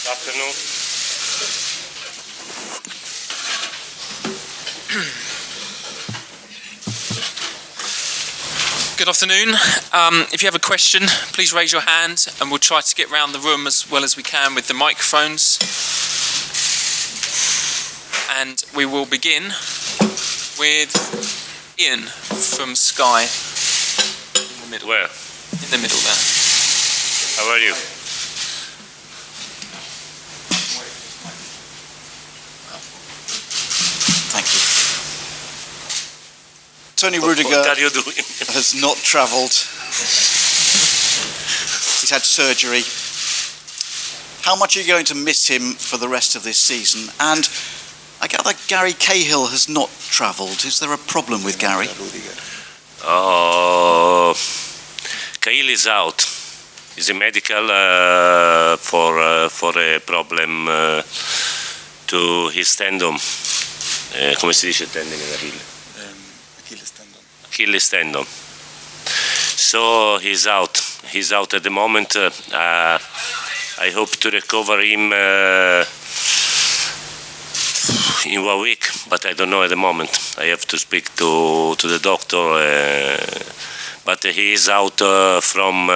Afternoon. Good afternoon. If you have a question, please raise your hand and we'll try to get round the room as well as we can with the microphones. And we will begin with Ian from Sky. In the middle. Where? In the middle there. How are you? Thank you. Tony Rudiger What are you doing? has not travelled. He's had surgery. How much are you going to miss him for the rest of this season? And I gather Gary Cahill has not travelled. Is there a problem with Gary? Cahill is out. He's a medical for a problem to his tendon. Come si dice tendine d'Achille? Achilles tendon. So he's out. He's out at the moment. I hope to recover him in 1 week, but I don't know at the moment. I have to speak to the doctor. But he is out from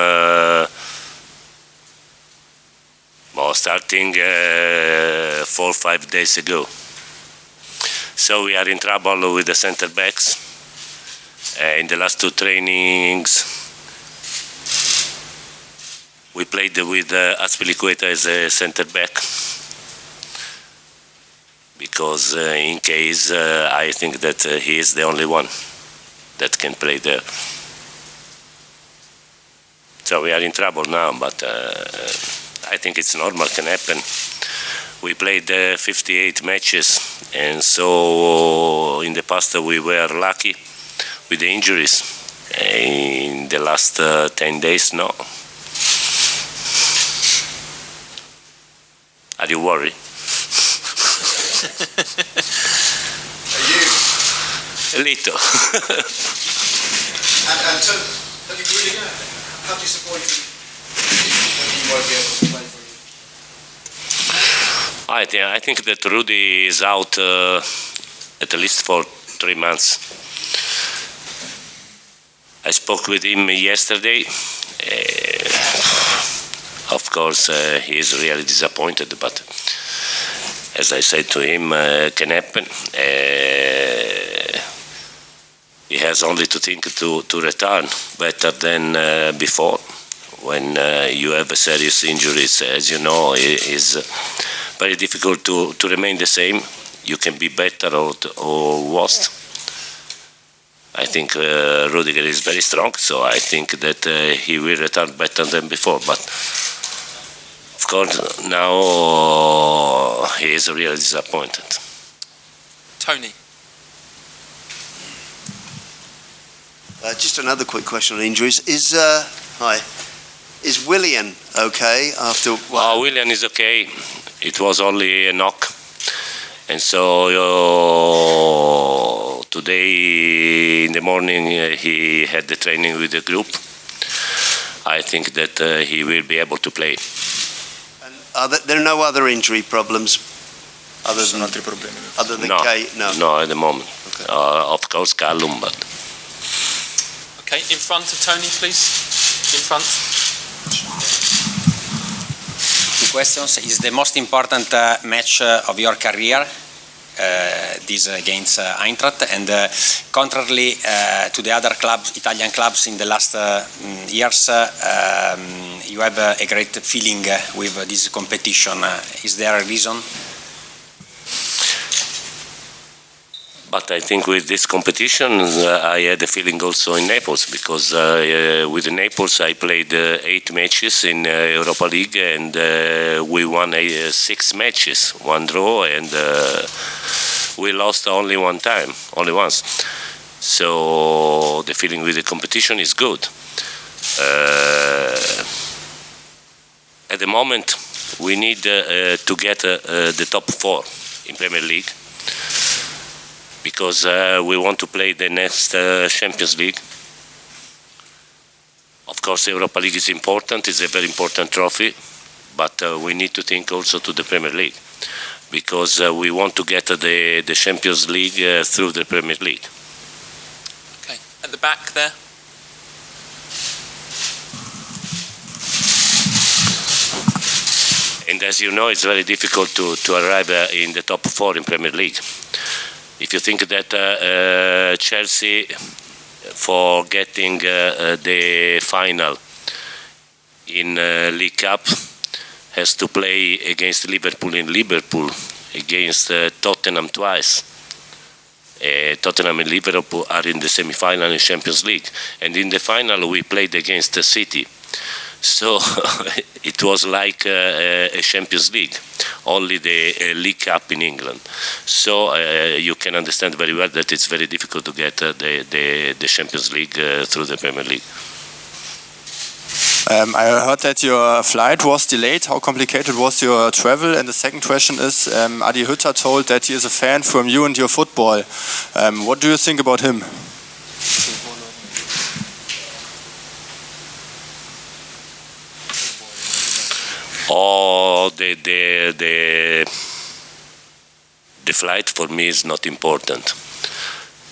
starting 4 or 5 days ago. So we are in trouble with the centre backs. In the last 2 trainings, we played with Azpilicueta as a centre back because in case I think that he is the only one that can play there. So we are in trouble now, but I think it's normal, can happen. We played 58 matches, and so in the past we were lucky with the injuries. In the last 10 days, no. Are you worried? Are you? A little. And Tony Rudiger, how disappointing that he won't be able to play for you? I think that Rudy is out at least for 3 months. I spoke with him yesterday. Of course, he is really disappointed, but as I said to him, can happen. He has only to think to return better than before. When you have serious injuries, as you know, it is very difficult to remain the same. You can be better or worse. I think Rudiger is very strong, so I think that he will return better than before. But of course, now he is really disappointed. Tony. Just another quick question on injuries. Is Willian okay after? Willian is okay. It was only a knock, and so today in the morning he had the training with the group. I think that he will be able to play. And there are no other injury problems other than No, Kay? no, at the moment. Okay. Of course, Callum, but. Okay, in front of Tony, please. In front. Two questions. Is the most important match of your career this against Eintracht, and contrarily to the other clubs, Italian clubs in the last years, you have a great feeling with this competition. Is there a reason? But I think with this competition, I had a feeling also in Naples, because with Naples I played 8 matches in Europa League, and we won 6 matches, 1 draw, and we lost only once. So the feeling with the competition is good. At the moment, we need to get the top 4 in Premier League, because we want to play the next Champions League. Of course, Europa League is important. It's a very important trophy. but we need to think also to the Premier League, because we want to get the Champions League through the Premier League. Okay, at the back there. And as you know, it's very difficult to arrive in the top 4 in Premier League. If you think that Chelsea, for getting the final in League Cup, has to play against Liverpool in Liverpool, against Tottenham twice. Tottenham and Liverpool are in the semi-final in Champions League, and in the final we played against the City. So it was like a Champions League, only the League Cup in England. So you can understand very well that it's very difficult to get the Champions League through the Premier League. I heard that your flight was delayed. How complicated was your travel? And the second question is, Adi Hütter told that he is a fan from you and your football. What do you think about him? Oh, the flight for me is not important.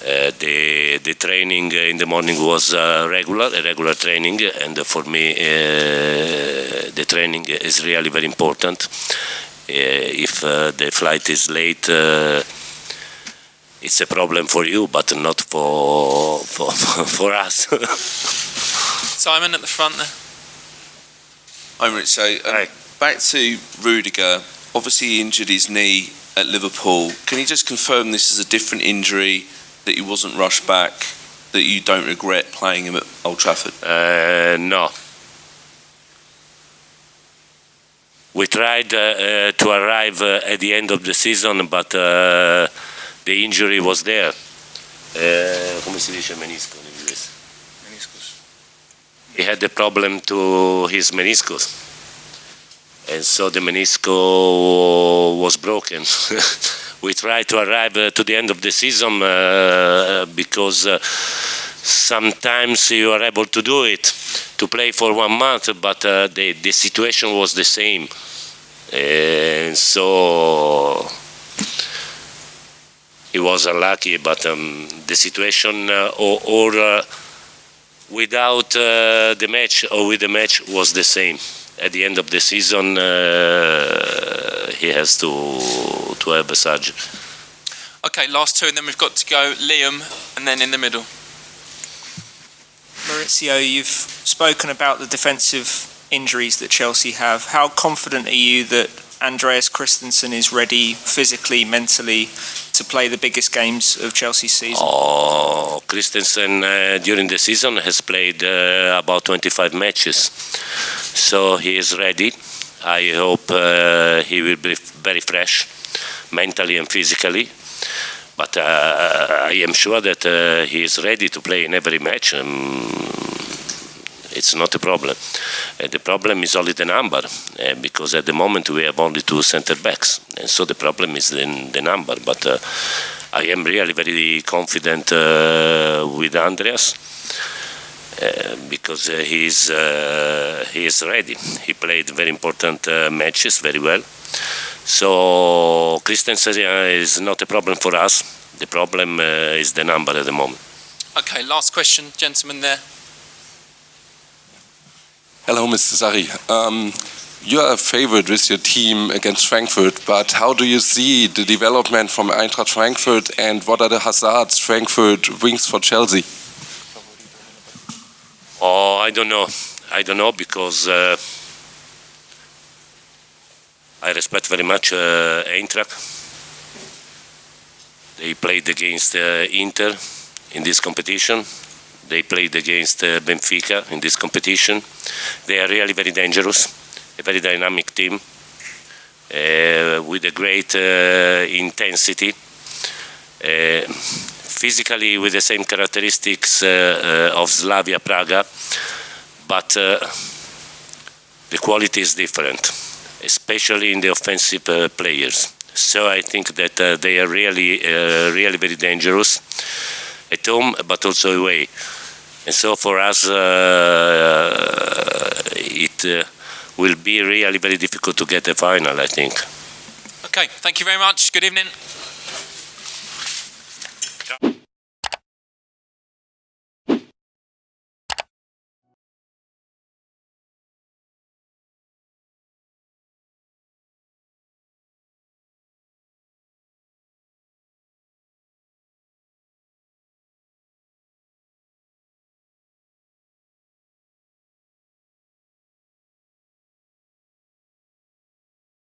The training in the morning was a regular training, and for me the training is really very important. If the flight is late, it's a problem for you, but not for us. Simon at the front there. Hi Maurizio. Back to Rudiger. Obviously he injured his knee at Liverpool. Can you just confirm this is a different injury, that he wasn't rushed back, that you don't regret playing him at Old Trafford? No. We tried to arrive at the end of the season, but the injury was there. Come si dice menisco in inglese? Meniscus. He had a problem to his meniscus, and so the menisco was broken. We tried to arrive to the end of the season because sometimes you are able to do it, to play for 1 month, but the situation was the same. And so he was unlucky, but the situation or without the match or with the match was the same. At the end of the season, he has to have a surgery. Okay, last two, and then we've got to go Liam, and then in the middle. Maurizio, you've spoken about the defensive injuries that Chelsea have. How confident are you that Andreas Christensen is ready physically, mentally, to play the biggest games of Chelsea's season? Oh, Christensen during the season has played about 25 matches, so he is ready. I hope he will be very fresh, mentally and physically. But I am sure that he is ready to play in every match. It's not a problem. The problem is only the number, because at the moment we have only 2 centre backs, and so the problem is the number. But I am really very confident with Andreas, because he is ready. He played very important matches very well. So Christensen is not a problem for us. The problem is the number at the moment. Okay, last question, gentleman there. Hello, Mr. Sarri. You are a favorite with your team against Frankfurt, but how do you see the development from Eintracht Frankfurt, and what are the hazards Frankfurt brings for Chelsea? Oh, I don't know, because I respect very much Eintracht. They played against Inter in this competition. They played against Benfica in this competition. They are really very dangerous, a very dynamic team with a great intensity. Physically with the same characteristics of Slavia Praga, but the quality is different, especially in the offensive players. So I think that they are really very dangerous at home, but also away. And so for us, it will be really very difficult to get a final, I think. Okay, thank you very much. Good evening.